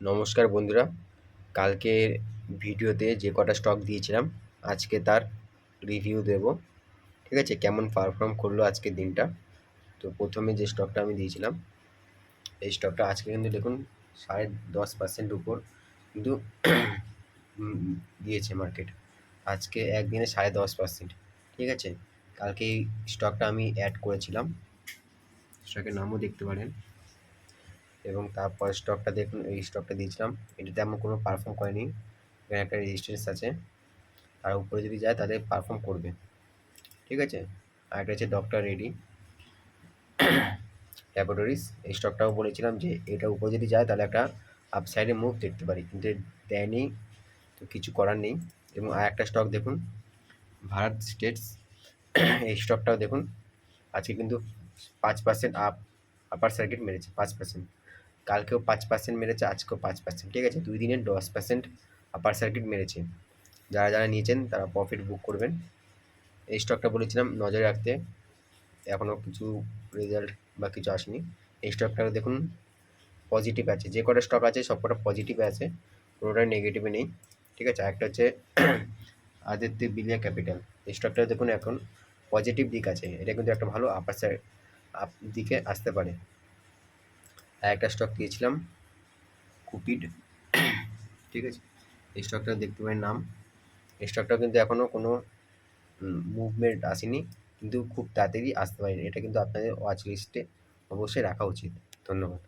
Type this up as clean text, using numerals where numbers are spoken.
নমস্কার বন্ধুরা, কালকের ভিডিওতে যে কটা স্টক দিয়েছিলাম আজকে তার রিভিউ দেব। ঠিক আছে, কেমন পারফর্ম করলো আজকের দিনটা। তো প্রথমে যে স্টকটা আমি দিয়েছিলাম এই স্টকটা আজকে কিন্তু দেখুন 10.5% উপর কিন্তু দিয়েছে মার্কেট আজকে একদিনে 10.5%। ঠিক আছে, কালকে এই স্টকটা আমি অ্যাড করেছিলাম, স্টকের নামও দেখতে পারেন। এবং তারপর স্টকটা দেখুন, এই স্টকটা দিয়েছিলাম, এটা তেমন কোনো পারফর্ম করেনি, এখানে একটা রেজিস্ট্যান্স আছে, আর উপরে যদি যায় তাহলে পারফর্ম করবে। ঠিক আছে, আর একটা হচ্ছে ডক্টর রেডি ল্যাবরেটরিজ, এই স্টকটাও বলেছিলাম যে এটা উপরে যদি যায় তাহলে একটা আপসাইডে মুভ দেখতে পারি, কিন্তু দেয়নি, তো কিছু করার নেই। এবং আর একটা স্টক দেখুন, ভারত স্টেটস, এই স্টকটাও দেখুন আজকে কিন্তু 5% আপার সার্কিট মেরেছে, 5%। কালকেও 5% মেরেছে, আজকেও 5%। ঠিক আছে, 2 দিনে 10% আপার সার্কিট মেরেছে। যারা যারা নিয়েছেন তারা প্রফিট বুক করবেন। এই স্টকটা বলেছিলাম নজরে রাখতে, এখনও কিছু রেজাল্ট বা কিছু আসেনি। এই স্টকটা দেখুন পজিটিভ আছে, যে কটা স্টক আছে সব কটা পজিটিভে আছে, কোনোটাই নেগেটিভে নেই। ঠিক আছে, একটা হচ্ছে আদিত্য বিলিয়া ক্যাপিটাল, এই স্টকটা দেখুন এখন পজিটিভ দিক আছে, এটা কিন্তু একটা ভালো আপার সাইড আপ দিকে আসতে পারে। আর একটা স্টক দিয়েছিলাম কুপিড, ঠিক আছে, এই স্টকটা দেখতে পারেন নাম। এই স্টকটা কিন্তু এখনও কোনো মুভমেন্ট আসেনি, কিন্তু খুব তাড়াতাড়ি আসতে পারে, এটা কিন্তু আপনাদের ওয়াচ লিস্টে অবশ্যই রাখা উচিত। ধন্যবাদ।